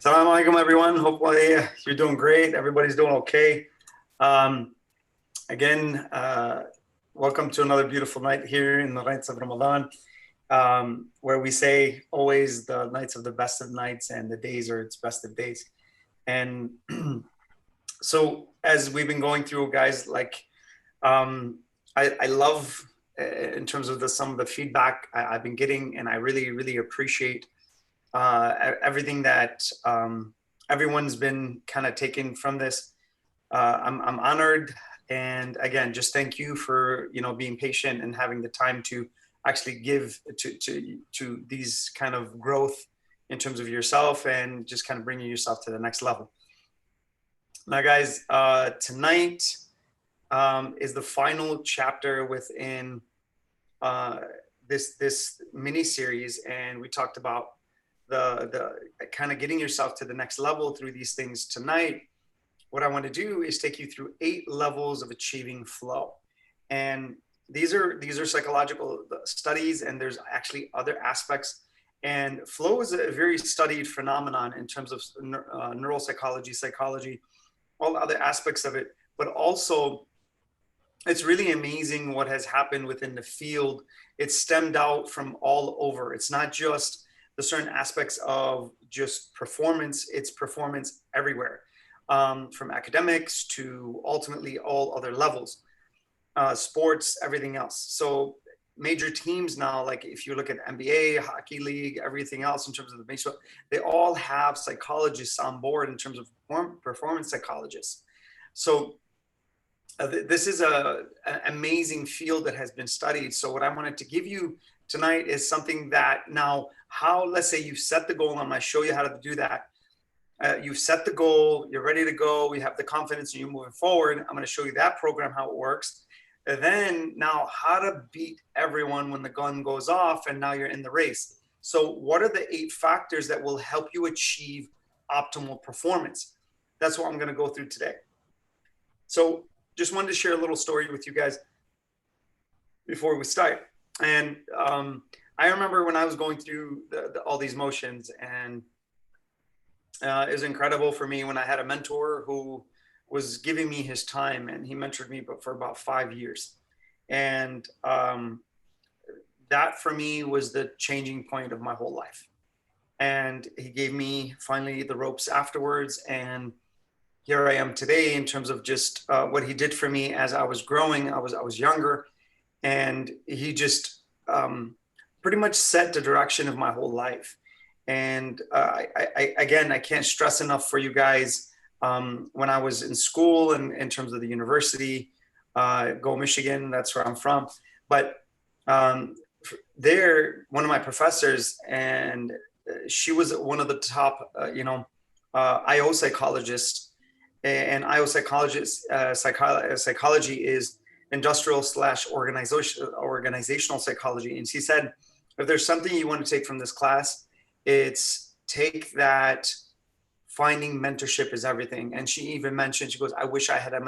Assalamu alaikum, everyone. Hopefully you're doing great. Everybody's doing okay. Um, again, welcome to another beautiful night here in the nights of Ramadan, where we say always the nights of the best of nights and the days are its best of days. And so as we've been going through, guys, um, I love in terms of some of the feedback I've been getting, and I really appreciate everything that everyone's been kind of taking from this. I'm honored, and again, just thank you for being patient and having the time to actually give to these kind of growth in terms of yourself and just kind of bringing yourself to the next level. Now, guys, tonight is the final chapter within this mini series, and we talked about the kind of getting yourself to the next level through these things. Tonight, what I want to do is take you through 8 levels of achieving flow. And these are psychological studies, and there's actually other aspects. And flow is a very studied phenomenon in terms of neuropsychology, psychology, all the other aspects of it. But also, it's really amazing what has happened within the field. It's stemmed out from all over. It's not just the certain aspects of just performance, it's performance everywhere, from academics to ultimately all other levels, sports, everything else. So major teams now, like if you look at NBA, hockey league, everything else in terms of the baseball, they all have psychologists on board in terms of performance psychologists. So this is an amazing field that has been studied. So what I wanted to give you tonight is something that now, let's say you've set the goal, and I'm going to show you how to do that. You've set the goal, you're ready to go, we have the confidence, and you're moving forward. I'm going to show you that program, how it works. And then now how to beat everyone when the gun goes off and now you're in the race. So what are the 8 factors that will help you achieve optimal performance? That's what I'm going to go through today. So just wanted to share a little story with you guys before we start. And I remember when I was going through all these motions, and it was incredible for me when I had a mentor who was giving me his time, and he mentored me for about 5 years. And that for me was the changing point of my whole life. And he gave me finally the ropes afterwards. And here I am today in terms of just what he did for me as I was growing. I was younger, and he just pretty much set the direction of my whole life. And I can't stress enough for you guys, when I was in school and in terms of the university, go Michigan, that's where I'm from. But there, one of my professors, and she was one of the top, IO psychologists. And IO psychology is industrial/organizational psychology. And she said, if there's something you want to take from this class, it's take that finding mentorship is everything. And she even mentioned, she goes, I wish I had a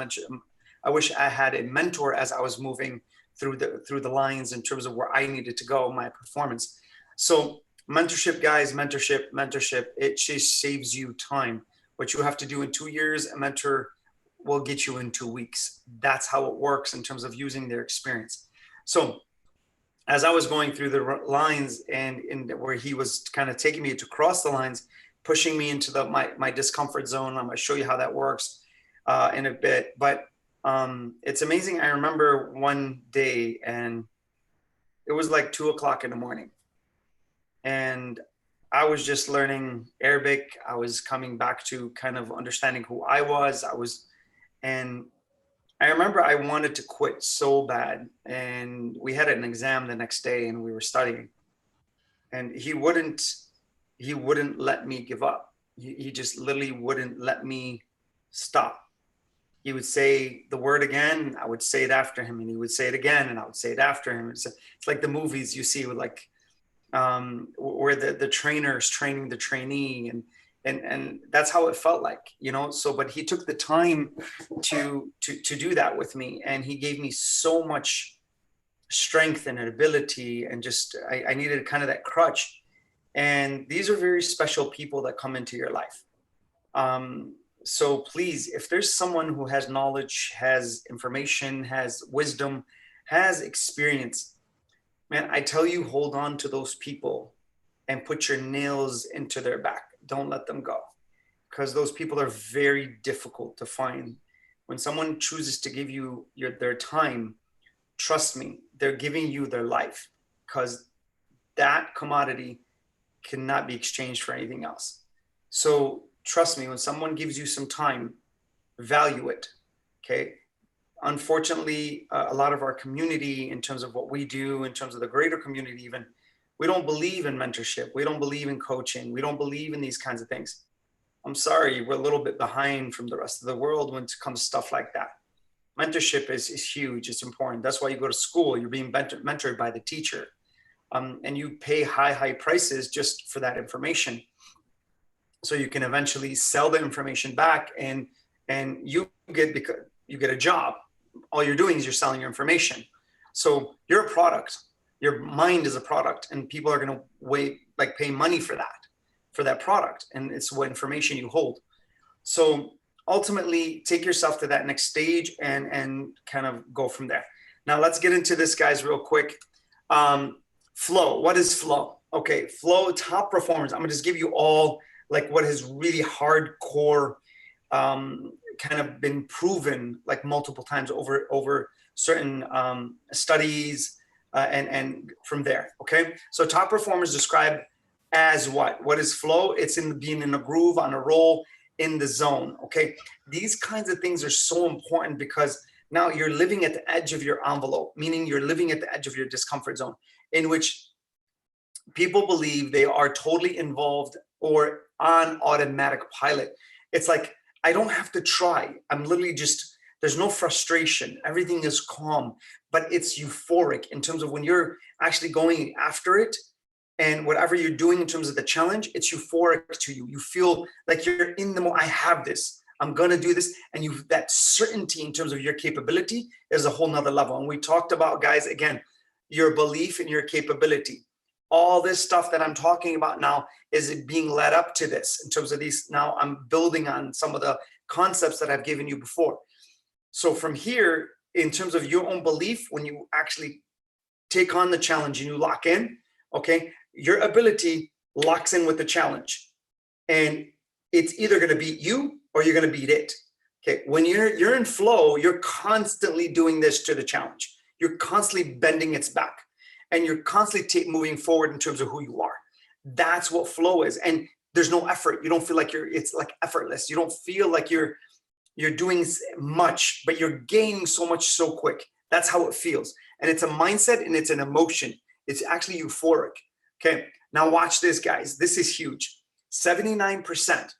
mentor as I was moving through the lines in terms of where I needed to go, my performance. So mentorship, guys, mentorship, it just saves you time. What you have to do in 2 years, a mentor will get you in 2 weeks. That's how it works in terms of using their experience. So as I was going through the lines and where he was kind of taking me to cross the lines, pushing me into my discomfort zone, I'm going to show you how that works in a bit. But it's amazing. I remember one day, and it was like 2:00 in the morning, and I was just learning Arabic. I was coming back to kind of understanding who I was. And I remember I wanted to quit so bad, and we had an exam the next day, and we were studying, and he wouldn't let me give up. He just literally wouldn't let me stop. He would say the word again, I would say it after him, and he would say it again, and I would say it after him. It's like the movies you see with where the trainer is training the trainee, and that's how it felt like, so, but he took the time to do that with me, and he gave me so much strength and an ability, and just I needed kind of that crutch. And these are very special people that come into your life. So please, if there's someone who has knowledge, has information, has wisdom, has experience, man, I tell you, hold on to those people and put your nails into their back. Don't let them go, because those people are very difficult to find. When someone chooses to give you their time, trust me, they're giving you their life, because that commodity cannot be exchanged for anything else. So trust me, when someone gives you some time, value it. Okay. Unfortunately, a lot of our community, in terms of what we do, in terms of the greater community, even, we don't believe in mentorship. We don't believe in coaching. We don't believe in these kinds of things. I'm sorry, we're a little bit behind from the rest of the world when it comes to stuff like that. Mentorship is huge. It's important. That's why you go to school. You're being mentored by the teacher. And you pay high prices just for that information. So you can eventually sell the information back, and you get a job. All you're doing is you're selling your information. So you're a product. Your mind is a product, and people are going to pay money for that product. And it's what information you hold. So ultimately, take yourself to that next stage and kind of go from there. Now let's get into this, guys, real quick. Flow. What is flow? Okay, flow, top performers. I'm gonna just give you all like what has really hardcore kind of been proven like multiple times over certain studies and from there. Okay, so top performers describe as what? What is flow? It's in being in a groove, on a roll, in the zone. Okay, these kinds of things are so important, because now you're living at the edge of your envelope, meaning you're living at the edge of your discomfort zone, in which people believe they are totally involved or on automatic pilot. It's like, I don't have to try. I'm literally just, there's no frustration. Everything is calm, but it's euphoric in terms of when you're actually going after it, and whatever you're doing in terms of the challenge, it's euphoric to you. You feel like you're in the I have this, I'm gonna do this. And that certainty in terms of your capability is a whole nother level. And we talked about, guys, again, your belief in your capability. All this stuff that I'm talking about now is being led up to this in terms of these. Now I'm building on some of the concepts that I've given you before. So from here, in terms of your own belief, when you actually take on the challenge and you lock in, okay, your ability locks in with the challenge, and it's either going to beat you or you're going to beat it. Okay, when you're in flow, you're constantly doing this to the challenge. You're constantly bending its back, and you're constantly moving forward in terms of who you are. That's what flow is. And there's no effort. You don't feel like it's like effortless. You don't feel like you're doing much, but you're gaining so much so quick. That's how it feels. And it's a mindset and it's an emotion. It's actually euphoric. Okay, now watch this, guys. This is huge. 79%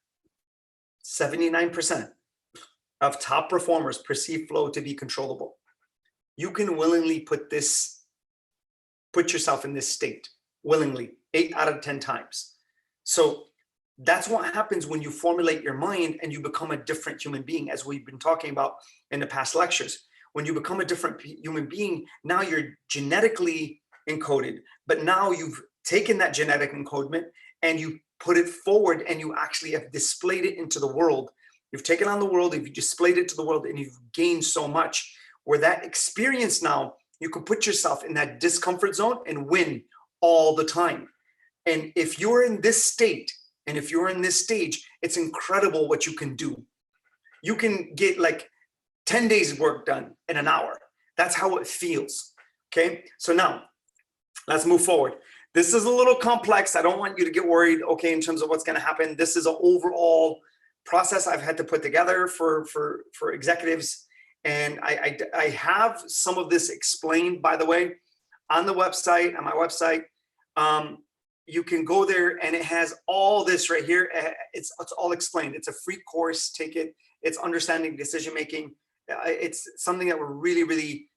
of top performers perceive flow to be controllable. You can willingly put yourself in this state willingly 8 out of 10 times. So that's what happens when you formulate your mind and you become a different human being, as we've been talking about in the past lectures. When you become a different human being, now you're genetically encoded, but now you've taken that genetic encodement and you put it forward, and you actually have displayed it into the world. You've taken on the world, you've displayed it to the world, and you've gained so much, where that experience now, you can put yourself in that discomfort zone and win all the time. And if you're in this state, and if you're in this stage, it's incredible what you can do. You can get like 10 days work done in an hour. That's how it feels. Okay, so now let's move forward. This is a little complex. I don't want you to get worried, okay, in terms of what's going to happen. This is an overall process I've had to put together for executives. And I have some of this explained, by the way, on the website, on my website. You can go there and it has all this right here. It's all explained. It's a free course. Take it. It's understanding decision-making. It's something that will really, really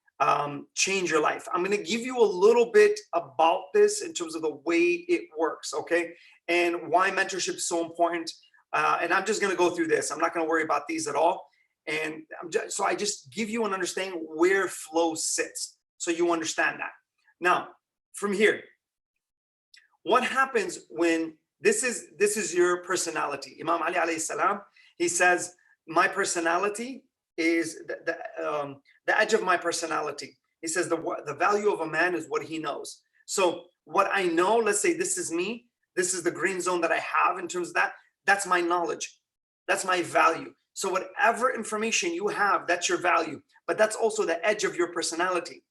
change your life. I'm going to give you a little bit about this in terms of the way it works, okay? And why mentorship is so important. And I'm just going to go through this. I'm not going to worry about these at all. And so I just give you an understanding where flow sits, so you understand that. Now, from here, what happens when This is your personality. Imam Ali alayhi salam, he says, my personality is the edge of my personality. He says the value of a man is what he knows. So what I know, let's say this is me, this is the green zone that I have in terms of that, that's my knowledge, that's my value. So whatever information you have, that's your value, but that's also the edge of your personality.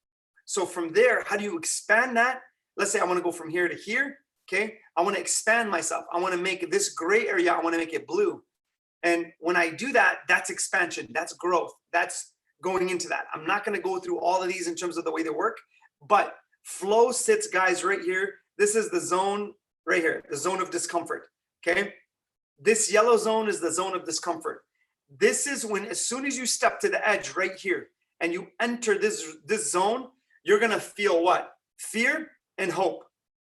So from there, how do you expand that? Let's say I want to go from here to here, okay? I want to expand myself. I want to make this gray area, I want to make it blue. And when I do that, that's expansion, that's growth, that's going into that. I'm not going to go through all of these in terms of the way they work, but flow sits, guys, right here. This is the zone right here, the zone of discomfort, okay? This yellow zone is the zone of discomfort. This is when, as soon as you step to the edge right here and you enter this zone, you're going to feel what? Fear and hope.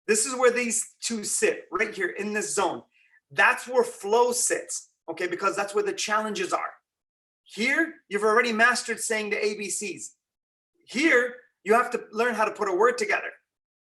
This is where these two sit, right here in this zone. That's where flow sits, okay? Because that's where the challenges are. Here, you've already mastered saying the ABCs. Here, you have to learn how to put a word together,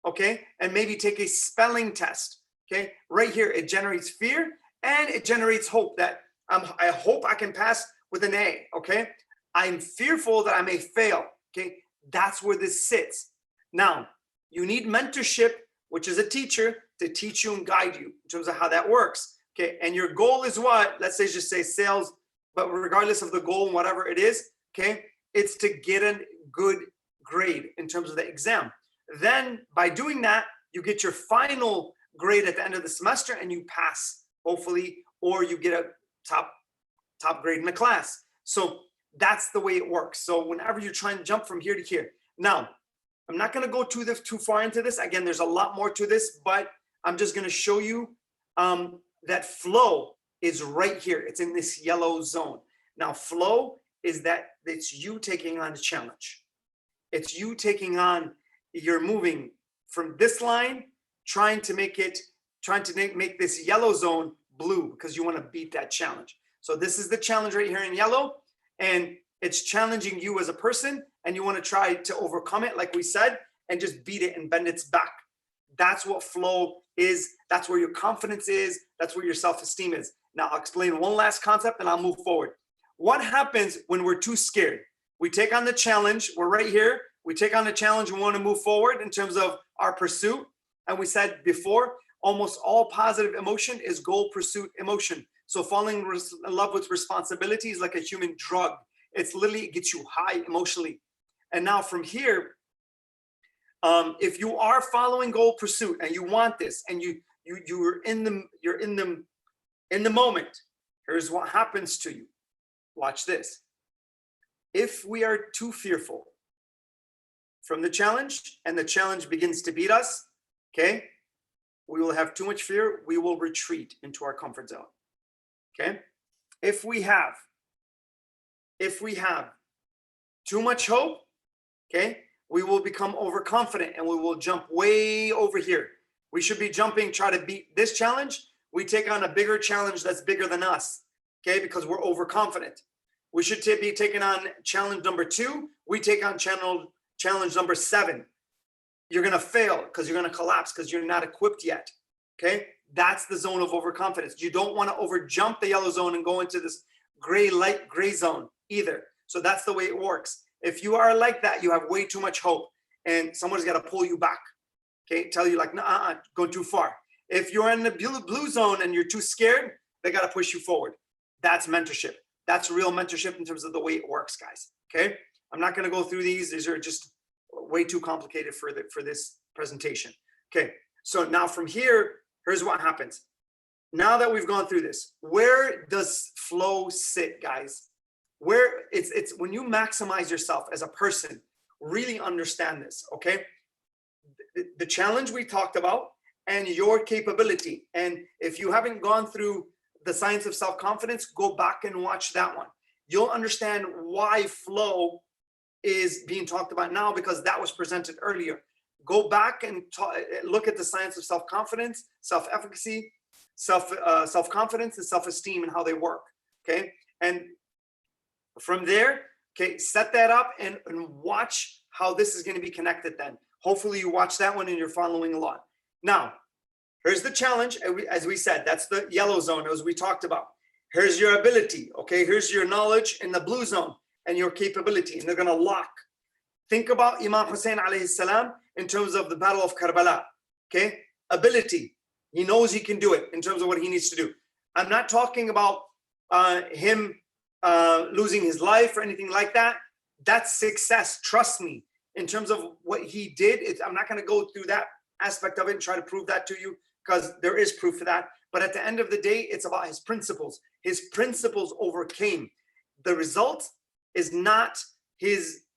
okay? And maybe take a spelling test, okay? Right here, it generates fear and it generates hope that I hope I can pass with an A, okay? I'm fearful that I may fail, okay? That's where this sits. Now, you need mentorship, which is a teacher, to teach you and guide you in terms of how that works, okay? And your goal is what? Let's say, just say sales, but regardless of the goal and whatever it is, okay? It's to get a good grade in terms of the exam. Then by doing that, you get your final grade at the end of the semester and you pass, hopefully, or you get a top grade in the class. So that's the way it works. So whenever you're trying to jump from here to here. Now, I'm not going to go too far into this. Again, there's a lot more to this, but I'm just going to show you that flow is right here. It's in this yellow zone. Now, flow is that it's you taking on a challenge. It's you taking on, you're moving from this line, trying to make this yellow zone blue because you want to beat that challenge. So this is the challenge right here in yellow, and it's challenging you as a person, and you want to try to overcome it, like we said, and just beat it and bend its back. That's what flow is. That's where your confidence is. That's where your self-esteem is. Now, I'll explain one last concept and I'll move forward. What happens when we're too scared? We take on the challenge. We're right here. We take on the challenge. We want to move forward in terms of our pursuit. And we said before, almost all positive emotion is goal pursuit emotion. So falling in love with responsibility is like a human drug. It's literally, it gets you high emotionally. And now from here, if you are following goal pursuit and you want this, and you're in the moment, here's what happens to you. Watch this. If we are too fearful from the challenge and the challenge begins to beat us, okay, we will have too much fear. We will retreat into our comfort zone. Okay. If we have too much hope, okay, we will become overconfident and we will jump way over here. We should be jumping, try to beat this challenge. We take on a bigger challenge that's bigger than us, okay, because we're overconfident. We should be taking on challenge number 2. We take on challenge number 7. You're going to fail because you're going to collapse because you're not equipped yet, okay? That's the zone of overconfidence. You don't want to overjump the yellow zone and go into this light gray zone either. So that's the way it works. If you are like that, you have way too much hope and someone's got to pull you back, okay? Tell you like, nah, going too far. If you're in the blue zone and you're too scared, they got to push you forward. That's mentorship. That's real mentorship in terms of the way it works, guys, okay? I'm not going to go through these. These are just way too complicated for this presentation. Okay, so now from here, here's what happens. Now that we've gone through this, where does flow sit, guys? Where it's when you maximize yourself as a person, really understand this, okay? The challenge we talked about and your capability. And if you haven't gone through the science of self-confidence, go back and watch that one. You'll understand why flow is being talked about now, because that was presented earlier. Go back and look at the science of self-confidence, self-efficacy, self-confidence, and self-esteem and how they work, okay? And from there, okay, set that up and watch how this is going to be connected then. Hopefully you watch that one and you're following along. Now, Here's the challenge. As we said, that's the yellow zone, as we talked about. Here's your ability. Okay, here's your knowledge in the blue zone and your capability, and they're going to lock. Think about Imam Hussein alayhi salam in terms of the Battle of Karbala. Okay, ability. He knows he can do it in terms of what he needs to do. I'm not talking about him losing his life or anything like that. That's success. Trust me. In terms of what he did, I'm not going to go through that aspect of it and try to prove that to you, because there is proof for that. But at the end of the day, it's about his principles. His principles overcame. The result is not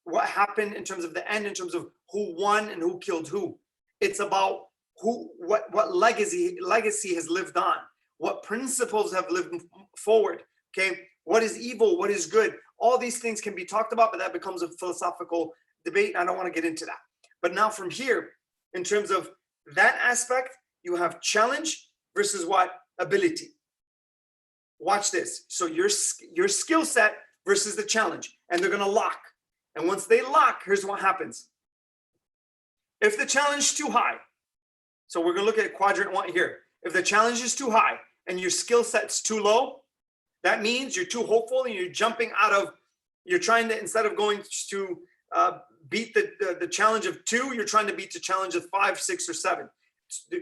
what happened in terms of the end, in terms of who won and who killed who. It's about what legacy has lived on, what principles have lived forward. Okay, what is evil, what is good? All these things can be talked about, but that becomes a philosophical debate. I don't want to get into that. But now from here, in terms of that aspect, you have challenge versus what? Ability. Watch this. So your skill set versus the challenge, and they're going to lock. And once they lock, here's what happens. If the challenge is too high, so we're going to look at quadrant 1 here. If the challenge is too high and your skill set's too low, that means you're too hopeful and you're jumping out of, you're trying to, instead of going to beat the challenge of 2, you're trying to beat the challenge of 5, 6, or 7.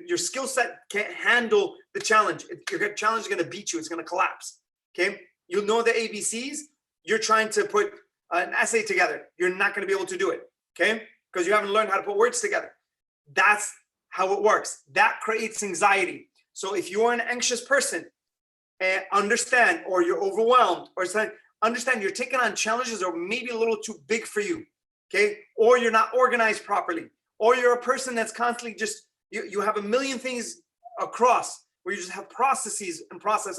Your skill set can't handle the challenge. Your challenge is going to beat you. It's going to collapse. Okay. You'll know the ABCs. You're trying to put an essay together. You're not going to be able to do it. Okay. Because you haven't learned how to put words together. That's how it works. That creates anxiety. So if you are an anxious person, understand, or you're overwhelmed, or something, understand you're taking on challenges that are maybe a little too big for you. Okay. Or you're not organized properly, or you're a person that's constantly just, you have a million things across where you just have processes and process,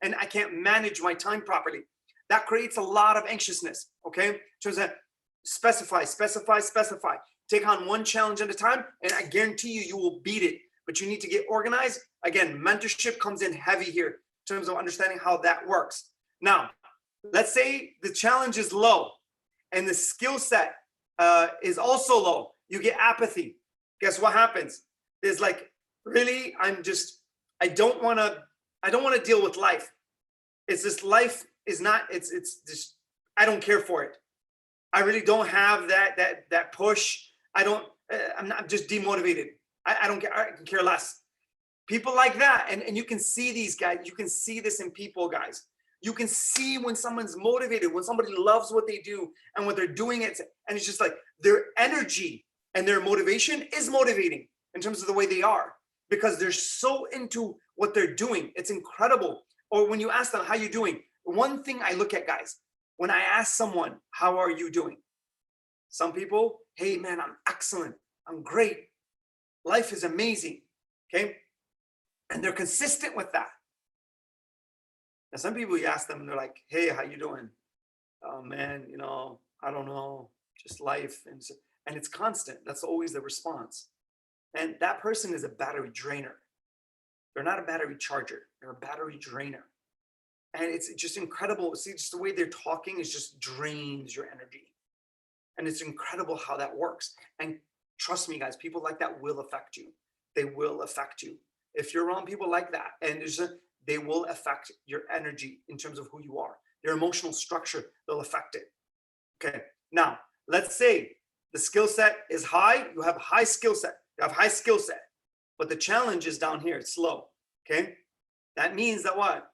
and I can't manage my time properly. That creates a lot of anxiousness. Okay. So that specify. Take on one challenge at a time, and I guarantee you will beat it. But you need to get organized. Again, mentorship comes in heavy here in terms of understanding how that works. Now, let's say the challenge is low and the skill set is also low. You get apathy. Guess what happens? There's like, really, I don't want to deal with life. It's just, life is not, it's just, I don't care for it. I really don't have that push. I'm just demotivated. I don't care. I can care less. People like that. And you can see these guys. You can see this in people, guys. You can see when someone's motivated, when somebody loves what they do and what they're doing it. And it's just like their energy and their motivation is motivating in terms of the way they are, because they're so into what they're doing. It's incredible. Or when you ask them, how you doing? One thing I look at, guys, when I ask someone, how are you doing? Some people, hey man, I'm excellent. I'm great. Life is amazing. Okay. And they're consistent with that. Now, some people, you ask them and they're like, hey, how you doing? Oh man, I don't know, just life. And it's constant. That's always the response. And that person is a battery drainer. They're not a battery charger. They're a battery drainer. And it's just incredible. See, just the way they're talking is just drains your energy. And it's incredible how that works. And trust me, guys, people like that will affect you. They will affect you. If you're around people like that, and they will affect your energy in terms of who you are. Your emotional structure, they'll affect it. Okay. Now, let's say the skill set is high. You have high skill set. You have high skill set. But the challenge is down here. It's low. Okay. That means that what?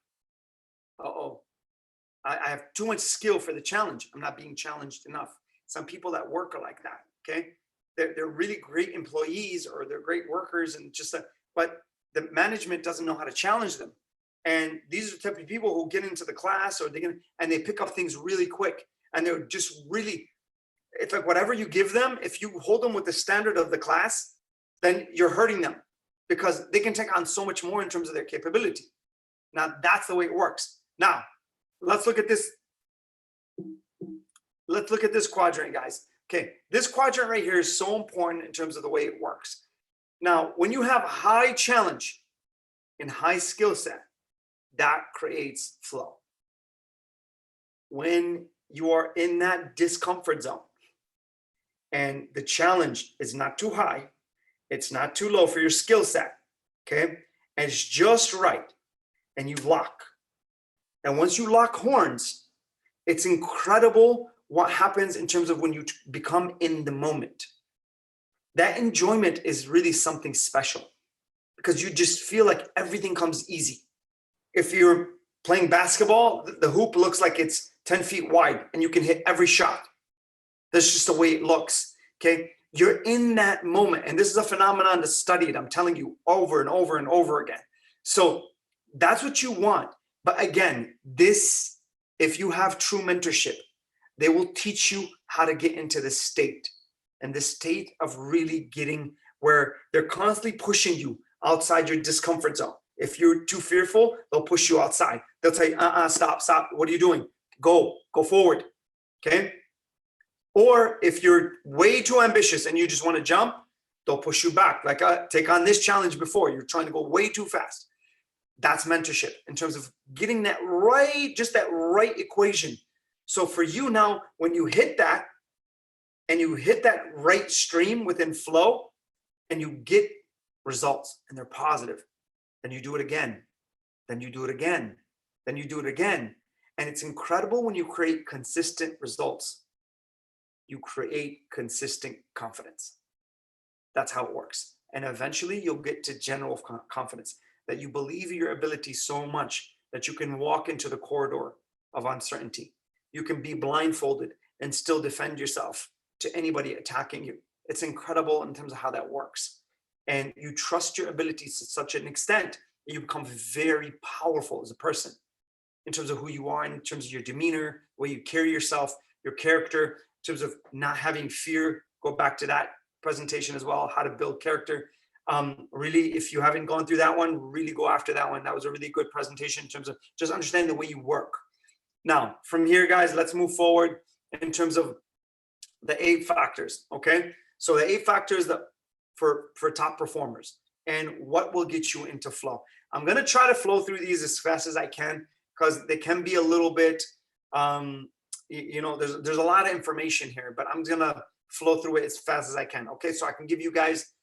I have too much skill for the challenge. I'm not being challenged enough. Some people that work are like that. Okay. They're really great employees, or they're great workers, and but the management doesn't know how to challenge them. And these are the type of people who get into the class, or and they pick up things really quick, and they're just really, it's like whatever you give them, if you hold them with the standard of the class, then you're hurting them, because they can take on so much more in terms of their capability. Now, that's the way it works. Now, let's look at this. Let's look at this quadrant, guys. Okay, this quadrant right here is so important in terms of the way it works. Now, when you have high challenge and high skill set, that creates flow. When you are in that discomfort zone and the challenge is not too high, it's not too low for your skill set, okay? And it's just right. And you lock. And once you lock horns, it's incredible what happens in terms of when you become in the moment. That enjoyment is really something special because you just feel like everything comes easy. If you're playing basketball, the hoop looks like it's 10 feet wide and you can hit every shot. That's just the way it looks, okay? You're in that moment. And this is a phenomenon that's studied, I'm telling you, over and over and over again. So that's what you want. But again, this, if you have true mentorship, they will teach you how to get into the state, and the state of really getting where they're constantly pushing you outside your discomfort zone. If you're too fearful, they'll push you outside. They'll tell you, stop. What are you doing? Go forward, okay? Or if you're way too ambitious and you just want to jump, they'll push you back. Like, take on this challenge before. You're trying to go way too fast. That's mentorship in terms of getting that right, just that right equation. So for you now, when you hit that and you hit that right stream within flow and you get results and they're positive, then you do it again, then you do it again, then you do it again. And it's incredible when you create consistent results. You create consistent confidence. That's how it works. And eventually you'll get to general confidence, that you believe in your ability so much that you can walk into the corridor of uncertainty. You can be blindfolded and still defend yourself to anybody attacking you. It's incredible in terms of how that works. And you trust your abilities to such an extent that you become very powerful as a person in terms of who you are, in terms of your demeanor, the way you carry yourself, your character, in terms of not having fear. Go back to that presentation as well, how to build character. Really, if you haven't gone through that one, really go after that one. That was a really good presentation in terms of just understanding the way you work. Now, from here, guys, let's move forward in terms of the 8 factors, okay? So the 8 factors that for top performers and what will get you into flow. I'm gonna try to flow through these as fast as I can because they can be a little bit, there's a lot of information here, but I'm gonna flow through it as fast as I can, okay? So I can give you guys,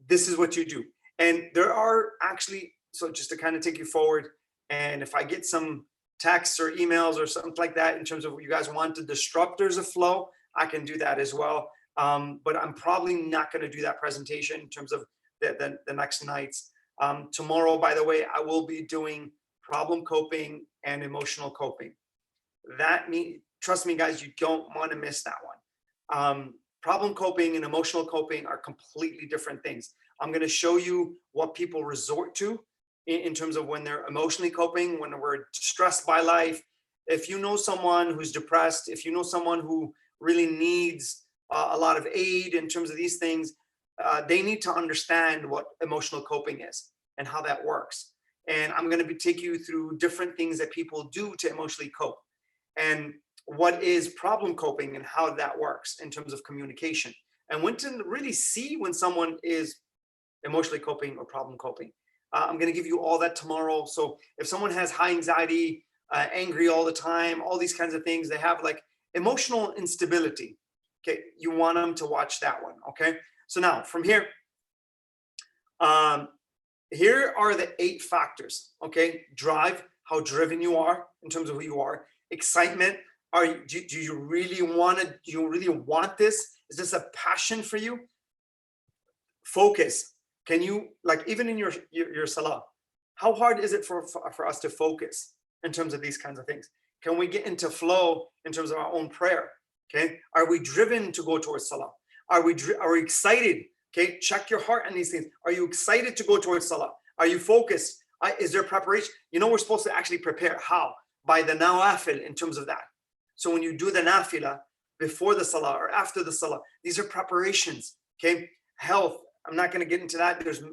this is what you do. And there are actually, so just to kind of take you forward, and if I get some texts or emails or something like that in terms of what you guys want, the disruptors of flow, I can do that as well. But I'm probably not going to do that presentation in terms of the next nights. Tomorrow, by the way, I will be doing problem coping and emotional coping. Trust me, guys, you don't want to miss that one. Problem coping and emotional coping are completely different things. I'm going to show you what people resort to in terms of when they're emotionally coping, when we're stressed by life. If you know someone who's depressed, if you know someone who really needs a lot of aid in terms of these things, they need to understand what emotional coping is and how that works. And I'm going to take you through different things that people do to emotionally cope and what is problem coping and how that works in terms of communication, and when to really see when someone is emotionally coping or problem coping. I'm going to give you all that tomorrow. So if someone has high anxiety, angry all the time, all these kinds of things, they have like emotional instability. Okay, you want them to watch that one. Okay, so now from here, here are the 8 factors. Okay, drive, how driven you are in terms of who you are. Excitement, do you really want to? Do you really want this? Is this a passion for you? Focus. Can you, like, even in your salah, how hard is it for us to focus in terms of these kinds of things? Can we get into flow in terms of our own prayer? Okay, are we driven to go towards salah? Are we excited? Okay, check your heart on these things. Are you excited to go towards salah? Are you focused? Is there preparation? You know, we're supposed to actually prepare. How? By the nawafil in terms of that. So when you do the nafila before the salah or after the salah, these are preparations. Okay, health. I'm not going to get into that. There's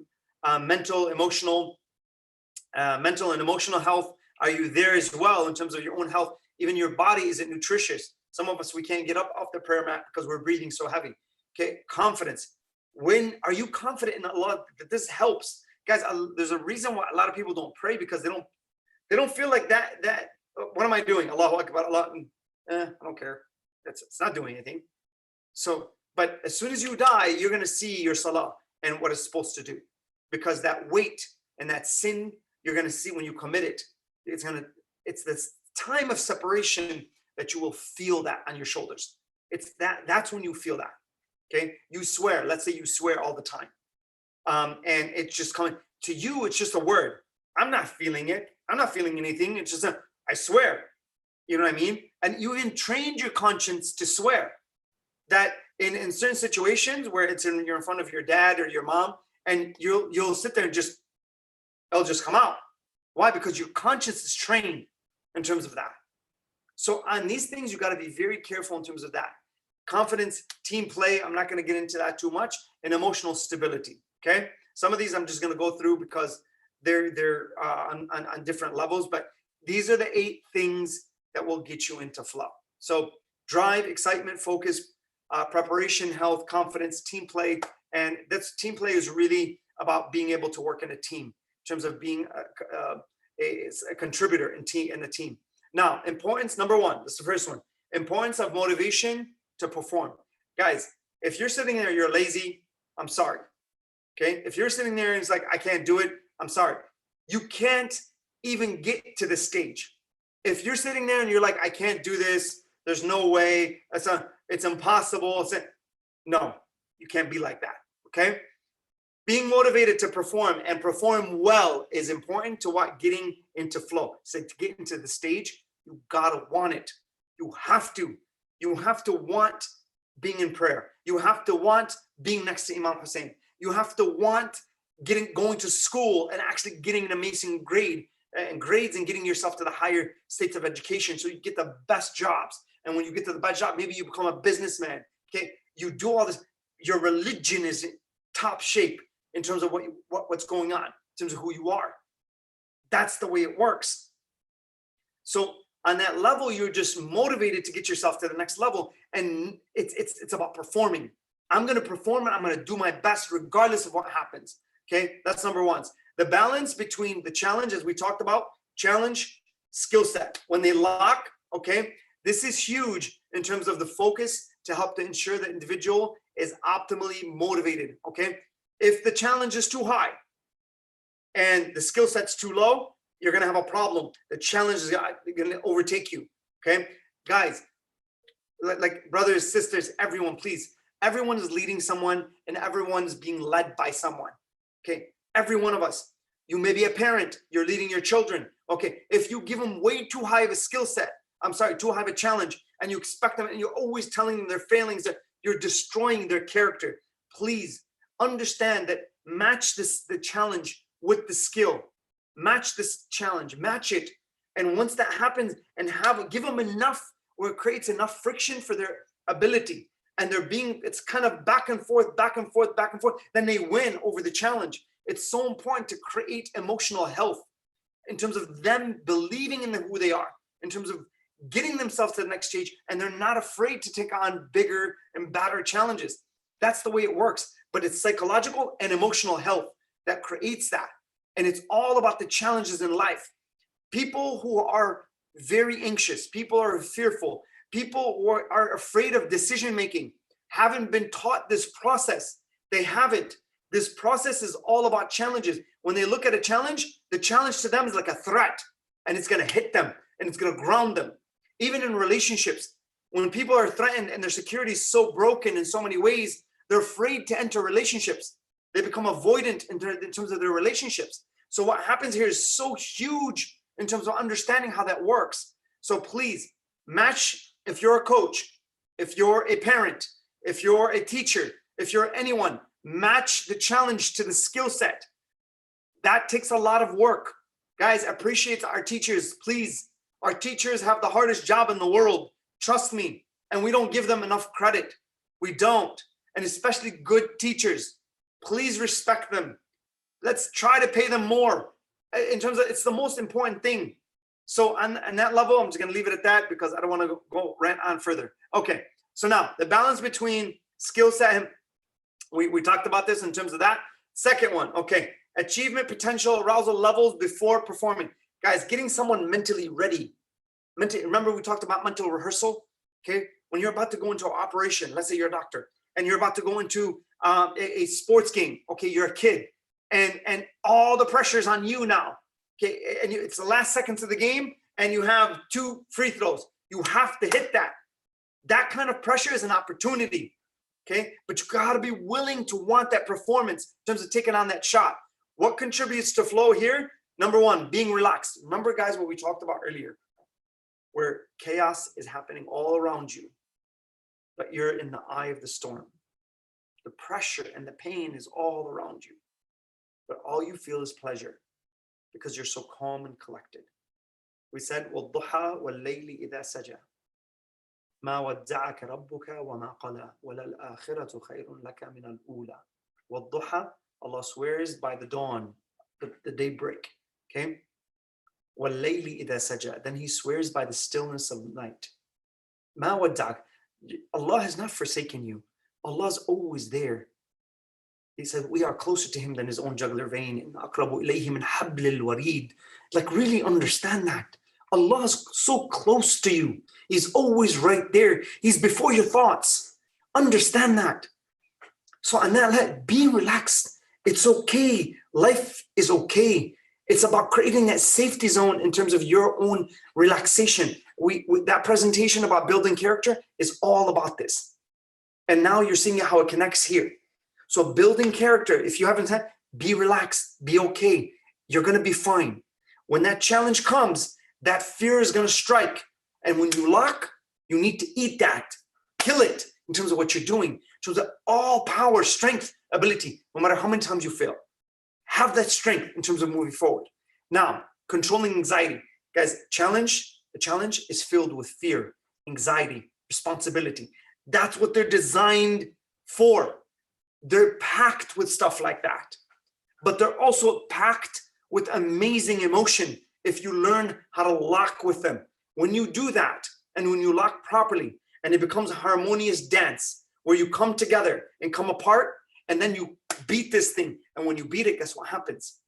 mental and emotional health. Are you there as well in terms of your own health? Even your body, is it nutritious? Some of us, we can't get up off the prayer mat because we're breathing so heavy. Okay, confidence. When are you confident in Allah that this helps? Guys, there's a reason why a lot of people don't pray, because they don't feel like that what am I doing? Allahu Akbar, Allah, I don't care. It's not doing anything. So, but as soon as you die, you're going to see your salah and what it's supposed to do. because that weight and that sin you're going to see when you commit it, it's this time of separation that you will feel that on your shoulders. That's when you feel that. Okay, you swear. Let's say you swear all the time, and it's just coming to you. It's just a word. I'm not feeling it. I'm not feeling anything. It's just I swear. You know what I mean? And you even trained your conscience to swear. That in certain situations where you're in front of your dad or your mom, and you'll sit there and it'll just come out. Why? Because your conscience is trained in terms of that. So on these things, you got to be very careful in terms of that. Confidence, team play, I'm not going to get into that too much, and emotional stability. Okay, some of these I'm just going to go through because they're on different levels, but these are the 8 things that will get you into flow. So drive, excitement, focus, preparation, health, confidence, team play. And that's team play is really about being able to work in a team in terms of being a contributor in a team. Now, importance, number 1, this is the first one, importance of motivation to perform. Guys, if you're sitting there, you're lazy, I'm sorry. Okay, if you're sitting there and it's like, I can't do it, I'm sorry. You can't even get to the stage. If you're sitting there and you're like, I can't do this, there's no way, it's impossible. No, you can't be like that. Okay. Being motivated to perform and perform well is important to getting into flow. So to get into the stage, you gotta want it. You have to want being in prayer. You have to want being next to Imam Hussein. You have to want going to school and actually getting an amazing grades and getting yourself to the higher states of education so you get the best jobs. And when you get to the best job, maybe you become a businessman. Okay, you do all this. Your religion is in top shape in terms of what's going on, in terms of who you are. That's the way it works. So on that level, you're just motivated to get yourself to the next level, and it's about performing. I'm going to perform and I'm going to do my best regardless of what happens. Okay, that's number 1. The balance between the challenge, as we talked about, challenge, skill set. When they lock, okay, this is huge in terms of the focus to help to ensure the individual is optimally motivated. Okay, if the challenge is too high and the skill set's too low, you're going to have a problem. The challenge is going to overtake you. Okay, guys, like brothers, sisters, everyone, please. Everyone is leading someone and everyone's being led by someone. Okay, every one of us. You may be a parent, you're leading your children. Okay, if you give them way too high of a skill set, too high of a challenge, and you expect them, and you're always telling them their failings, that you're destroying their character. Please understand that match the challenge with the skill. Match this challenge, match it. And once that happens, and give them enough where it creates enough friction for their ability. And it's kind of back and forth, then they win over the challenge. It's so important to create emotional health in terms of them believing in who they are, in terms of getting themselves to the next stage, and they're not afraid to take on bigger and badder challenges. That's the way it works. But it's psychological and emotional health that creates that. And it's all about the challenges in life. People who are very anxious, people are fearful, people who are afraid of decision making, haven't been taught this process. They haven't. This process is all about challenges. When they look at a challenge, the challenge to them is like a threat, and it's going to hit them and it's going to ground them. Even in relationships, when people are threatened and their security is so broken in so many ways, they're afraid to enter relationships. They become avoidant in terms of their relationships. So what happens here is so huge in terms of understanding how that works. So please match, if you're a coach, if you're a parent, if you're a teacher, if you're anyone, match the challenge to the skill set. That takes a lot of work. Guys, appreciate our teachers, please. Our teachers have the hardest job in the world. Trust me. And we don't give them enough credit. We don't. And especially good teachers. Please respect them. Let's try to pay them more. In terms of, it's the most important thing. So on that level, I'm just going to leave it at that because I don't want to go rant on further. Okay. So now the balance between skill set, we talked about this in terms of that. Second one, okay. Achievement, potential, arousal levels before performing. Guys, getting someone mentally ready. Remember we talked about mental rehearsal? Okay. When you're about to go into an operation, let's say you're a doctor, and you're about to go into a sports game. Okay, you're a kid. and all the pressure is on you now. Okay, and it's the last seconds of the game, and you have 2 free throws. You have to hit that. That kind of pressure is an opportunity. Okay, but you got to be willing to want that performance in terms of taking on that shot. What contributes to flow here? Number 1, being relaxed. Remember, guys, what we talked about earlier, where chaos is happening all around you, but you're in the eye of the storm. The pressure and the pain is all around you, but all you feel is pleasure because you're so calm and collected. We said, وَالضُّحَى وَاللَّيْلِ إِذَا سَجَى مَا وَدَّعَكَ رَبُّكَ وَمَا قَلَى وَلَلْآخِرَةُ خَيْرٌ لَكَ مِنَ الْأُولَى. وَالضُّحَى, Allah swears by the dawn, the daybreak. Okay? وَاللَّيْلِ إِذَا سَجَى, then He swears by the stillness of night. مَا وَدَّعَكَ, Allah has not forsaken you. Allah is always there. He said, we are closer to Him than His own jugular vein. أَقْرَبُ إِلَيْهِ مِنْ حَبْلِ الْوَرِيدِ. Like, really understand that. Allah is so close to you. He's always right there. He's before your thoughts. Understand that. So, on that, be relaxed. It's okay. Life is okay. It's about creating that safety zone in terms of your own relaxation. That presentation about building character is all about this. And now you're seeing how it connects here. So building character, if you haven't had, be relaxed, be okay. You're going to be fine. When that challenge comes, that fear is going to strike. And when you lock, you need to eat that, kill it in terms of what you're doing. So that all power, strength, ability, no matter how many times you fail, have that strength in terms of moving forward. Now, controlling anxiety. Guys, the challenge is filled with fear, anxiety, responsibility. That's what they're designed for. They're packed with stuff like that. But they're also packed with amazing emotion if you learn how to lock with them. When you do that, and when you lock properly, and it becomes a harmonious dance where you come together and come apart, and then you beat this thing. And when you beat it, guess what happens?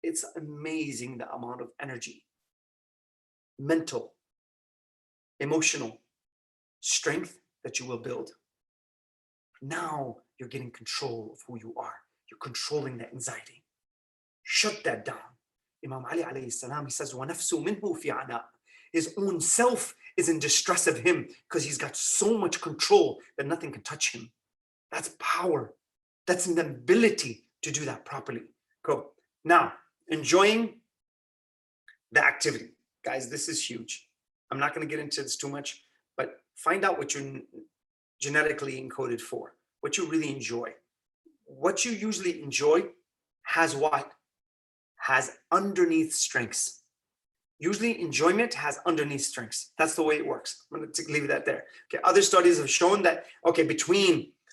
It's amazing the amount of energy, mental, emotional strength that you will build. Now you're getting control of who you are. You're controlling that anxiety. Shut that down. Imam Ali alayhi salam, he says, وَنَفْسُ مِنْهُ فِي عَنَاءٍ. His own self is in distress of him because he's got so much control that nothing can touch him. That's power. That's an ability to do that properly. Cool. Now, enjoying the activity. Guys, this is huge. I'm not going to get into this too much, but find out what you're genetically encoded for, what you really enjoy. What you usually enjoy has what? Has underneath strengths. Usually enjoyment has underneath strengths. That's the way it works. I'm going to leave that there. Okay. Other studies have shown that, okay,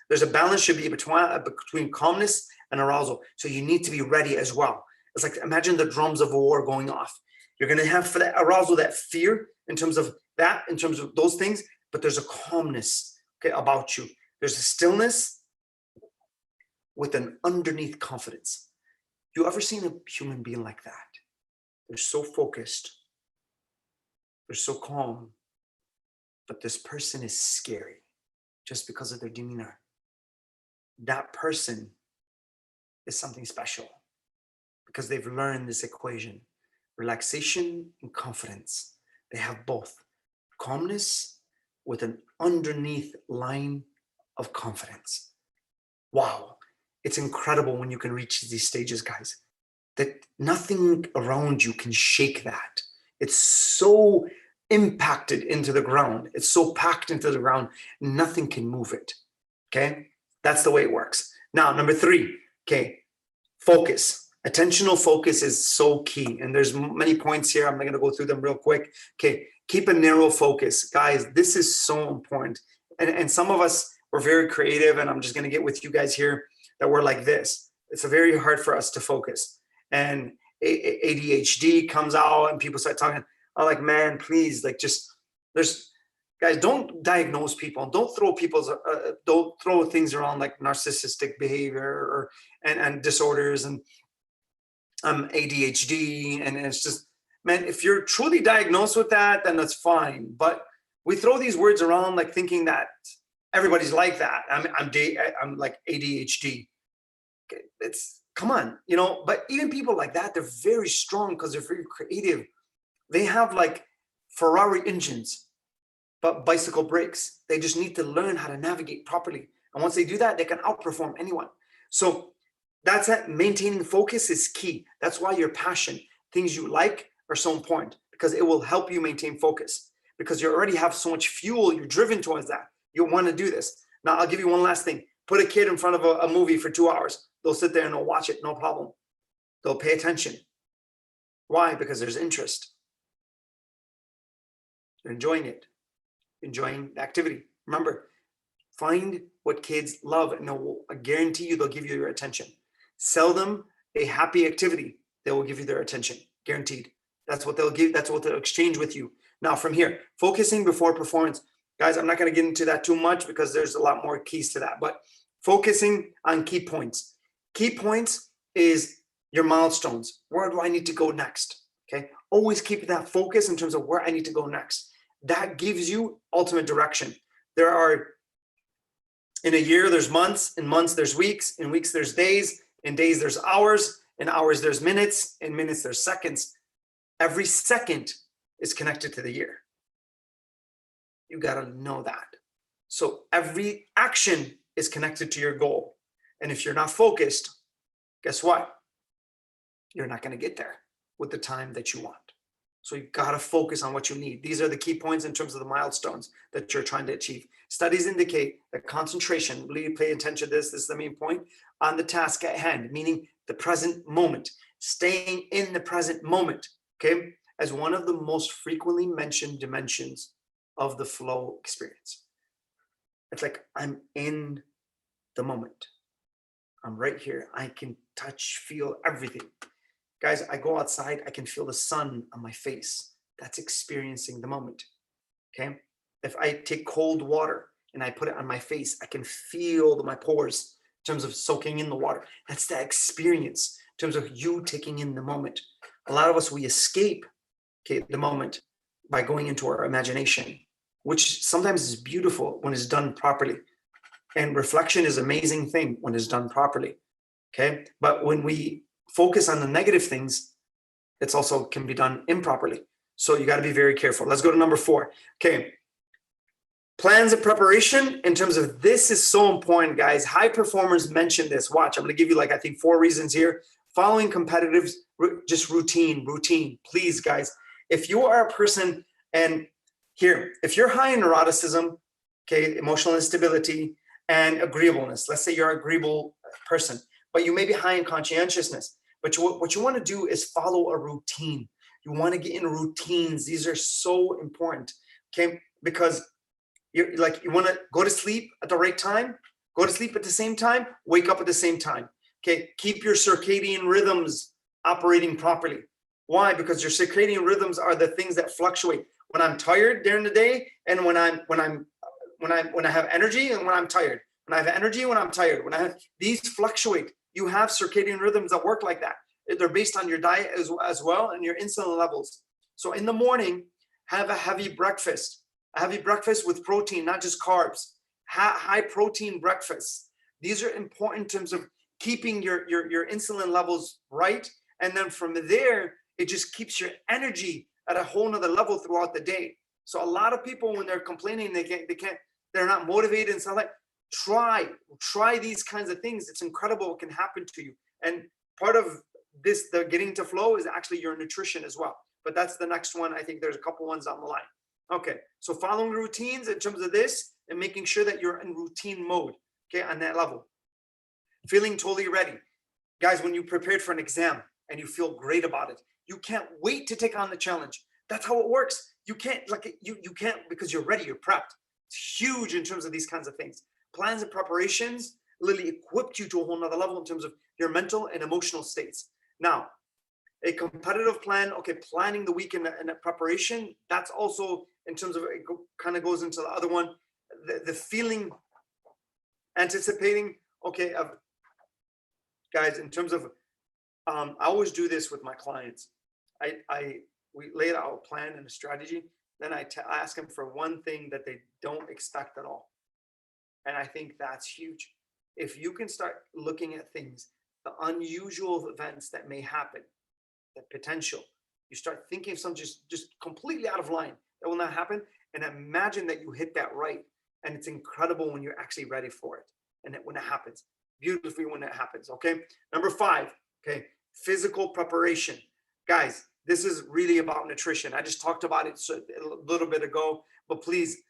there's a balance should be between calmness and arousal. So you need to be ready as well. It's like, imagine the drums of a war going off. You're going to have for that arousal, that fear in terms of those things, but there's a calmness, okay, about you. There's a stillness with an underneath confidence. You ever seen a human being like that? They're so focused. They're so calm. But this person is scary just because of their demeanor. That person is something special because they've learned this equation. Relaxation and confidence. They have both. Calmness with an underneath line of confidence. Wow. It's incredible when you can reach these stages, guys, that nothing around you can shake that. It's so impacted into the ground. It's so packed into the ground, nothing can move it. Okay? That's the way it works. Now, number 3, okay, focus. Attentional focus is so key. And there's many points here. I'm not going to go through them real quick. Okay, keep a narrow focus. Guys, this is so important. And some of us, we're very creative, and I'm just going to get with you guys here that we're like this. It's very hard for us to focus. And ADHD comes out and people start talking. I'm like, man, please, like, guys, don't diagnose people. Don't throw things around like narcissistic behavior and disorders and ADHD. And it's just, man, if you're truly diagnosed with that, then that's fine. But we throw these words around like thinking that everybody's like that. I'm like ADHD. Okay, come on, you know, but even people like that, they're very strong because they're very creative. They have like Ferrari engines, but bicycle brakes. They just need to learn how to navigate properly. And once they do that, they can outperform anyone. So that's that. Maintaining focus is key. That's why your passion, things you like, are so important, because it will help you maintain focus, because you already have so much fuel. You're driven towards that. You want to do this. Now, I'll give you one last thing. Put a kid in front of a movie for 2 hours. They'll sit there and they'll watch it, no problem. They'll pay attention. Why? Because there's interest. They're enjoying it, enjoying the activity. Remember, find what kids love, and I guarantee you they'll give you your attention. Sell them a happy activity, they will give you their attention, guaranteed. That's what they'll give. That's what they'll exchange with you. Now, from here, focusing before performance. Guys, I'm not going to get into that too much because there's a lot more keys to that, but focusing on key points. Key points is your milestones. Where do I need to go next? Okay. Always keep that focus in terms of where I need to go next. That gives you ultimate direction. There are, in a year, there's months, in months, there's weeks, in weeks, there's days, in days, there's hours, in hours, there's minutes, in minutes, there's seconds. Every second is connected to the year. You got to know that. So every action is connected to your goal. And if you're not focused, guess what? You're not going to get there with the time that you want. So you got to focus on what you need. These are the key points in terms of the milestones that you're trying to achieve. Studies indicate that concentration, really pay attention to this is the main point, on the task at hand, meaning the present moment, staying in the present moment, okay, as one of the most frequently mentioned dimensions of the flow experience. It's like I'm in the moment. I'm right here. I can touch, feel everything. Guys, I go outside, I can feel the sun on my face. That's experiencing the moment, okay? If I take cold water and I put it on my face, I can feel my pores in terms of soaking in the water. That's the experience in terms of you taking in the moment. A lot of us, we escape, okay, the moment by going into our imagination, which sometimes is beautiful when it's done properly. And reflection is an amazing thing when it's done properly, okay? But when we focus on the negative things, it's also can be done improperly. So you got to be very careful. Let's go to number 4. Okay. Plans of preparation in terms of this is so important, guys. High performers mention this. Watch, I'm going to give you like, I think 4 reasons here. Following competitives, just routine. Please, guys, if you are a person, and here, if you're high in neuroticism, okay, emotional instability and agreeableness, let's say you're an agreeable person, but you may be high in conscientiousness. But what you want to do is follow a routine. You want to get in routines. These are so important, okay? Because you want to go to sleep at the right time, go to sleep at the same time, wake up at the same time, okay? Keep your circadian rhythms operating properly. Why? Because your circadian rhythms are the things that fluctuate. When I'm tired during the day, and when I have energy, and when I'm tired. When I have energy, when I'm tired. These fluctuate. You have circadian rhythms that work like that. They're based on your diet as well, and your insulin levels. So in the morning, have a heavy breakfast with protein, not just carbs. High protein breakfasts. These are important in terms of keeping your insulin levels right. And then from there, it just keeps your energy at a whole nother level throughout the day. So a lot of people, when they're complaining, they're not motivated and stuff like that. Try these kinds of things. It's incredible what can happen to you. And part of this, the getting to flow, is actually your nutrition as well. But that's the next one. I think there's a couple ones down the line. Okay, so following routines in terms of this and making sure that you're in routine mode, okay, on that level. Feeling totally ready. Guys, when you prepared for an exam and you feel great about it, you can't wait to take on the challenge. That's how it works. You can't, you can't, because you're ready, you're prepped. It's huge in terms of these kinds of things. Plans and preparations literally equipped you to a whole nother level in terms of your mental and emotional states. Now, a competitive plan, okay, planning the week in a preparation, that's also in terms of, it kind of goes into the other one, the feeling, anticipating, okay, guys, in terms of, I always do this with my clients. We lay out a plan and a strategy, then I ask them for one thing that they don't expect at all. And I think that's huge. If you can start looking at things the unusual events that may happen, the potential. You start thinking of something just completely out of line that will not happen, and imagine that you hit that right. And it's incredible when you're actually ready for it. And when it happens, beautifully when it happens, okay? Number 5, okay, physical preparation. Guys, this is really about nutrition. I just talked about it a little bit ago, but please,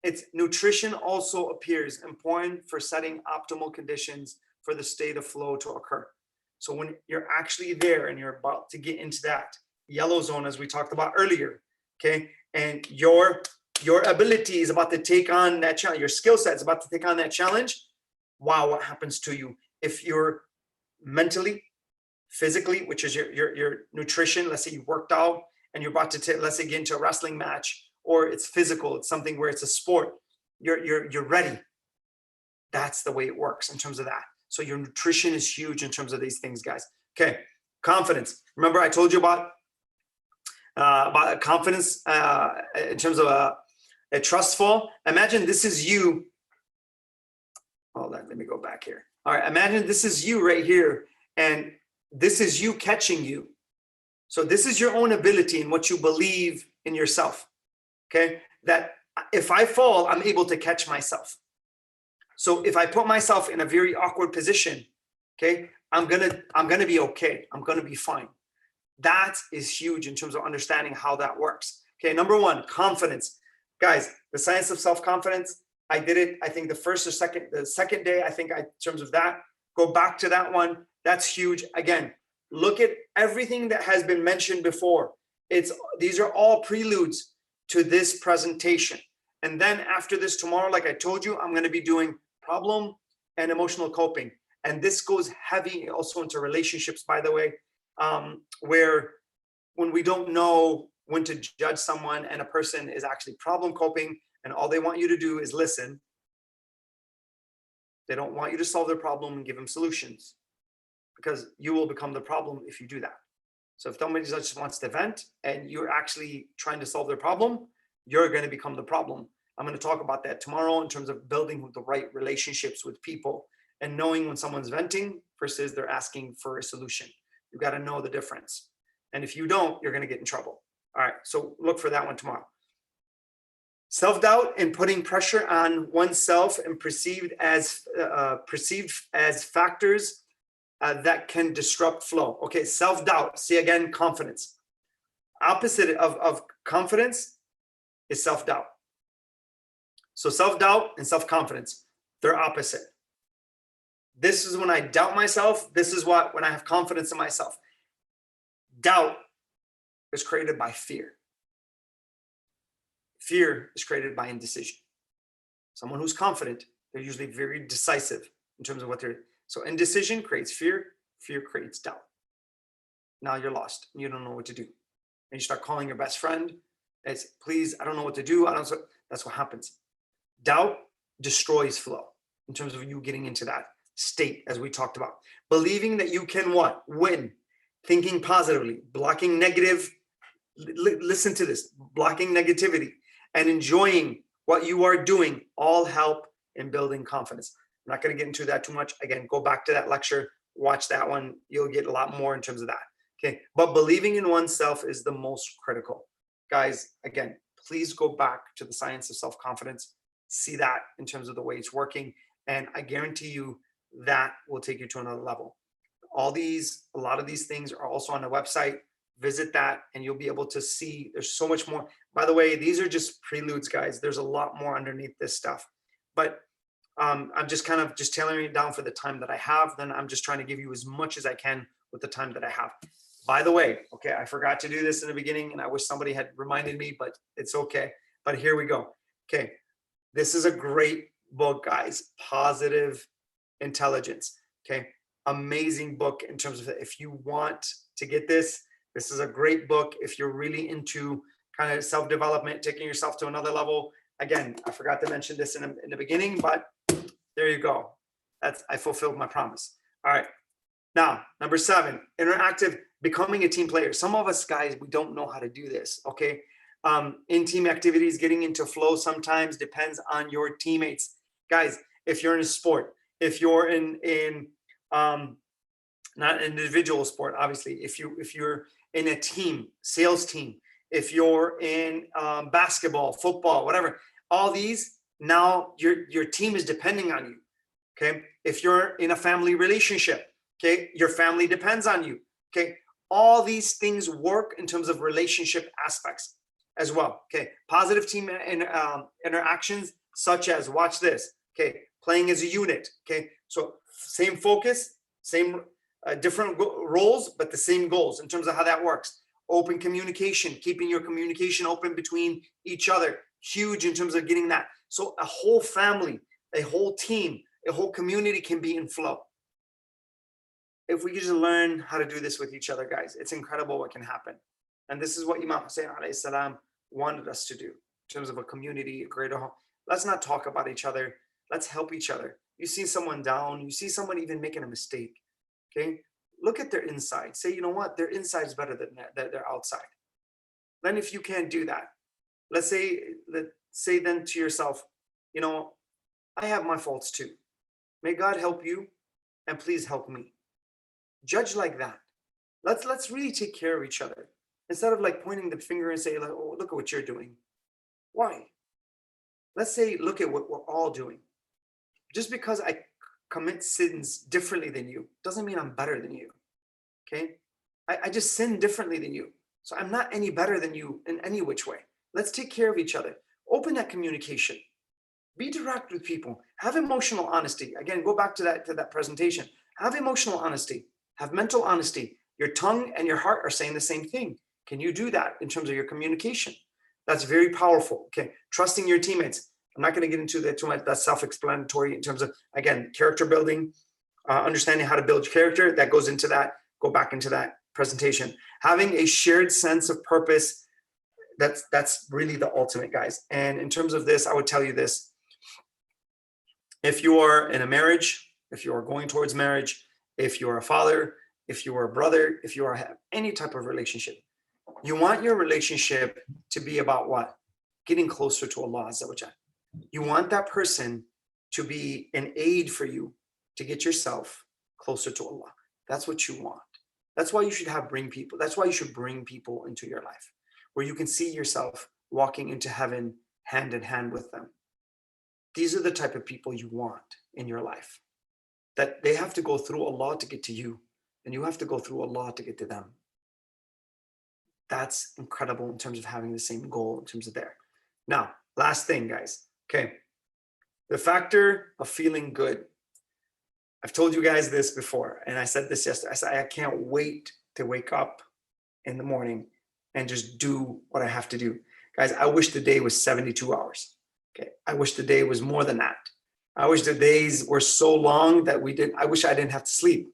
it's nutrition also appears important for setting optimal conditions for the state of flow to occur. So when you're actually there and you're about to get into that yellow zone, as we talked about earlier, okay, and your ability is about to take on that challenge, your skill set is about to take on that challenge, wow, what happens to you if you're mentally, physically, which is your nutrition. Let's say you worked out and you're about to let's say get into a wrestling match, or it's physical, it's something where it's a sport, you're ready. That's the way it works in terms of that. So your nutrition is huge in terms of these things, guys. Okay, confidence. Remember I told you about confidence in terms of a trustful. Imagine this is you. Hold on, let me go back here. All right, imagine this is you right here, and this is you catching you. So this is your own ability and what you believe in yourself, okay? That if I fall, I'm able to catch myself. So if I put myself in a very awkward position, okay, I'm gonna be okay. I'm gonna be fine. That is huge in terms of understanding how that works. Okay, number 1, confidence. Guys, the science of self-confidence, I did it, I think the second day, I think in terms of that, go back to that one. That's huge. Again, look at everything that has been mentioned before. These are all preludes to this presentation. And then after this tomorrow, like I told you, I'm going to be doing problem and emotional coping. And this goes heavy also into relationships, by the way, where when we don't know when to judge someone and a person is actually problem coping and all they want you to do is listen. They don't want you to solve their problem and give them solutions, because you will become the problem if you do that. So if somebody just wants to vent and you're actually trying to solve their problem, you're going to become the problem. I'm going to talk about that tomorrow in terms of building the right relationships with people and knowing when someone's venting versus they're asking for a solution. You've got to know the difference. And if you don't, you're going to get in trouble. All right, so look for that one tomorrow. Self-doubt and putting pressure on oneself and perceived as factors that can disrupt flow. Okay, self-doubt. See again, confidence. Opposite of confidence is self-doubt. So self-doubt and self-confidence, they're opposite. This is when I doubt myself. This is when I have confidence in myself. Doubt is created by fear. Fear is created by indecision. Someone who's confident, they're usually very decisive in terms of what they're. So indecision creates fear. Fear creates doubt. Now you're lost. You don't know what to do. And you start calling your best friend. It's, please, I don't know what to do. That's what happens. Doubt destroys flow in terms of you getting into that state, as we talked about. Believing that you can what? Win. Thinking positively. Blocking negative. Listen to this. Blocking negativity and enjoying what you are doing all help in building confidence. I'm not going to get into that too much. Again, go back to that lecture. Watch that one. You'll get a lot more in terms of that. Okay. But believing in oneself is the most critical. Guys, again, please go back to the science of self-confidence. See that in terms of the way it's working. And I guarantee you that will take you to another level. A lot of these things are also on the website. Visit that and you'll be able to see there's so much more. By the way, these are just preludes, guys. There's a lot more underneath this stuff. But I'm just kind of just tailoring it down for the time that I have. Then I'm just trying to give you as much as I can with the time that I have. By the way, okay, I forgot to do this in the beginning and I wish somebody had reminded me, but it's okay. But here we go. Okay, this is a great book, guys. Positive Intelligence. Okay, amazing book in terms of if you want to get this. This is a great book if you're really into kind of self-development, taking yourself to another level. Again, I forgot to mention this in the beginning, but there you go. I fulfilled my promise. All right. Now, number 7, interactive, becoming a team player. Some of us guys, we don't know how to do this. Okay. In team activities, getting into flow sometimes depends on your teammates. Guys, if you're in a sport, if you're in not an individual sport. Obviously, if you're in a team, sales team, if you're in basketball, football, whatever, all these, now your team is depending on you. Okay, if you're in a family relationship, okay, your family depends on you. Okay, all these things work in terms of relationship aspects as well. Okay, positive team interactions, such as, watch this, okay, playing as a unit. Okay, so same focus, same different roles, but the same goals in terms of how that works. Open communication, keeping your communication open between each other, huge in terms of getting that. So a whole family, a whole team, a whole community can be in flow. If we just learn how to do this with each other, guys, it's incredible what can happen. And this is what Imam Hussein alayhi salam wanted us to do in terms of a community, a greater home. Let's not talk about each other. Let's help each other. You see someone down, you see someone even making a mistake, okay? Look at their inside. Say, you know what? Their inside is better than their outside. Then if you can't do that, let's say then to yourself, you know, I have my faults too. May God help you, and please help me. Judge like that. Let's really take care of each other instead of like pointing the finger and say, like, oh, look at what you're doing. Why? Let's say, look at what we're all doing. Just because I commit sins differently than you doesn't mean I'm better than you. Okay? I just sin differently than you. So I'm not any better than you in any which way. Let's take care of each other. Open that communication. Be direct with people. Have emotional honesty. Again, go back to that presentation. Have emotional honesty. Have mental honesty. Your tongue and your heart are saying the same thing. Can you do that in terms of your communication? That's very powerful. Okay. Trusting your teammates. I'm not going to get into that too much. That's self-explanatory in terms of, again, character building, understanding how to build character. That goes into that. Go back into that presentation. Having a shared sense of purpose. That's really the ultimate, guys. And in terms of this, I would tell you this. If you are in a marriage, if you are going towards marriage, if you're a father, if you are a brother, if you are have any type of relationship, you want your relationship to be about what? Getting closer to Allah Azza wa Jal. You want that person to be an aid for you to get yourself closer to Allah. That's what you want. That's why you should bring people. That's why you should bring people into your life where you can see yourself walking into heaven hand in hand with them. These are the type of people you want in your life. That they have to go through Allah to get to you, and you have to go through Allah to get to them. That's incredible in terms of having the same goal in terms of there. Now, last thing, guys. Okay. The factor of feeling good. I've told you guys this before, and I said this yesterday. I said, I can't wait to wake up in the morning and just do what I have to do. Guys, I wish the day was 72 hours. Okay. I wish the day was more than that. I wish the days were so long that I wish I didn't have to sleep.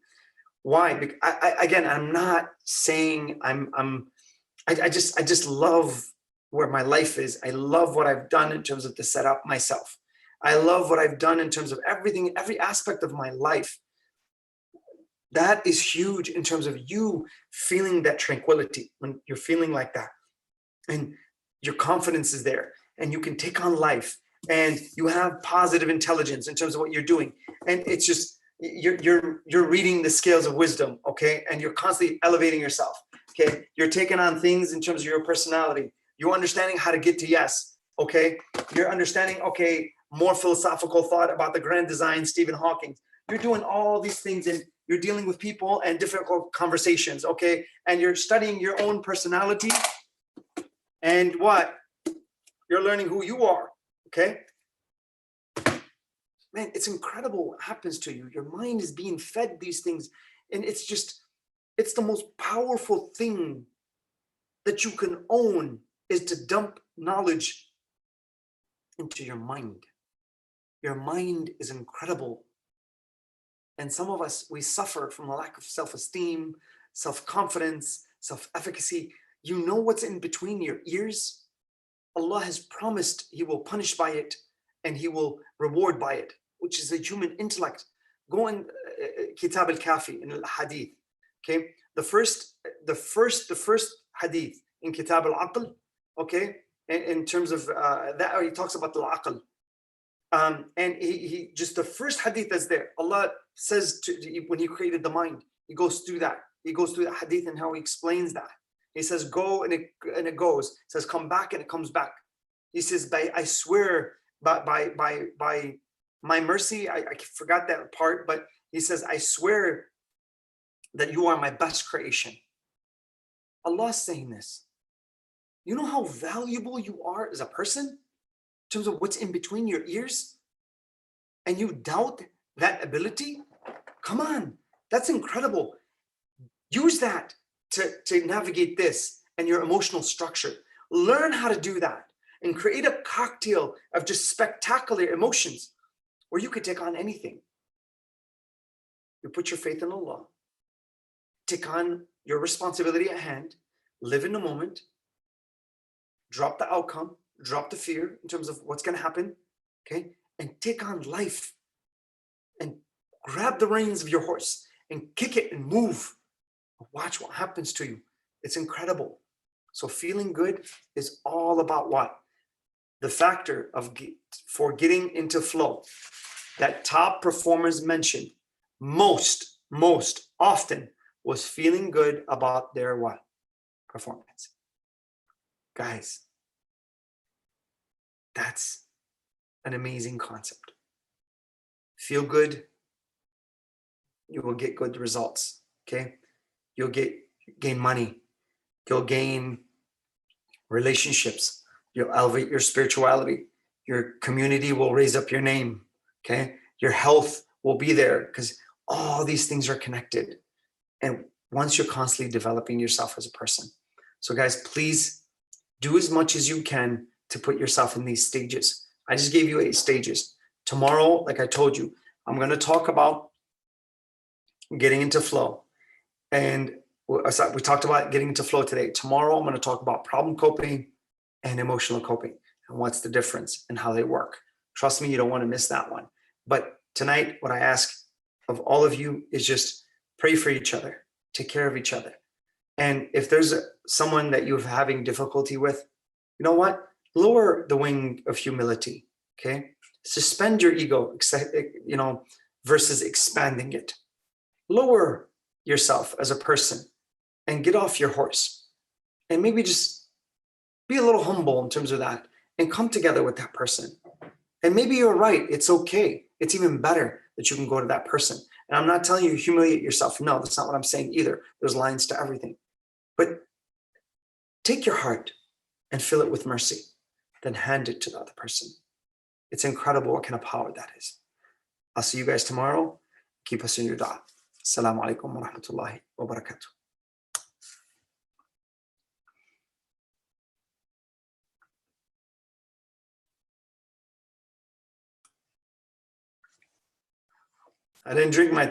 Why? Because again, I'm not saying I just love where my life is. I love what I've done in terms of to set up myself. I love what I've done in terms of everything, every aspect of my life. That is huge in terms of you feeling that tranquility when you're feeling like that. And your confidence is there and you can take on life and you have positive intelligence in terms of what you're doing. And it's just, you're reading the scales of wisdom, okay? And you're constantly elevating yourself, okay? You're taking on things in terms of your personality. You're understanding how to get to yes, okay? You're understanding, okay, more philosophical thought about the grand design, Stephen Hawking. You're doing all these things and you're dealing with people and difficult conversations, okay? And you're studying your own personality and what? You're learning who you are, okay? Man, it's incredible what happens to you. Your mind is being fed these things. And it's the most powerful thing that you can own is to dump knowledge into your mind. Your mind is incredible. And some of us, we suffer from a lack of self-esteem, self-confidence, self-efficacy. You know what's in between your ears? Allah has promised He will punish by it and He will reward by it, which is a human intellect. Go in Kitab al-Kafi in al-Hadith. Okay, the first Hadith in Kitab al-Aql. Okay, in terms of that, he talks about al-Aql. And he just the first hadith that's there, Allah says when he created the mind, he goes through that. He goes through the hadith and how he explains that. He says, go, and it goes. He says, come back, and it comes back. He says, I swear by my mercy, I forgot that part, but he says, I swear that you are my best creation. Allah's saying this. You know how valuable you are as a person in terms of what's in between your ears? And you doubt that ability? Come on, that's incredible. Use that to navigate this and your emotional structure. Learn how to do that and create a cocktail of just spectacular emotions where you could take on anything. You put your faith in Allah, take on your responsibility at hand, live in the moment, drop the outcome, drop the fear in terms of what's going to happen, okay? And take on life and grab the reins of your horse and kick it and move. Watch what happens to you. It's incredible. So feeling good is all about what? The factor for getting into flow that top performers mentioned most often was feeling good about their what? Performance. Guys, that's an amazing concept. Feel good, you will get good results, okay? You'll gain money, you'll gain relationships, you'll elevate your spirituality, your community will raise up your name, okay? Your health will be there because all these things are connected. And once you're constantly developing yourself as a person. So guys, please do as much as you can to put yourself in these stages. I just gave you 8 stages. Tomorrow, like I told you, I'm going to talk about getting into flow. And we talked about getting into flow today. Tomorrow, I'm going to talk about problem coping and emotional coping and what's the difference and how they work. Trust me, you don't want to miss that one. But tonight, what I ask of all of you is just pray for each other, take care of each other. And if there's someone that you're having difficulty with, you know what? Lower the wing of humility, okay? Suspend your ego, versus expanding it. Lower yourself as a person and get off your horse. And maybe just be a little humble in terms of that and come together with that person. And maybe you're right, it's okay. It's even better that you can go to that person. And I'm not telling you to humiliate yourself. No, that's not what I'm saying either. There's lines to everything. But take your heart and fill it with mercy, then hand it to the other person. It's incredible what kind of power that is. I'll see you guys tomorrow. Keep us in your dua. Assalamu alaikum wa rahmatullahi wa barakatuh. I didn't drink my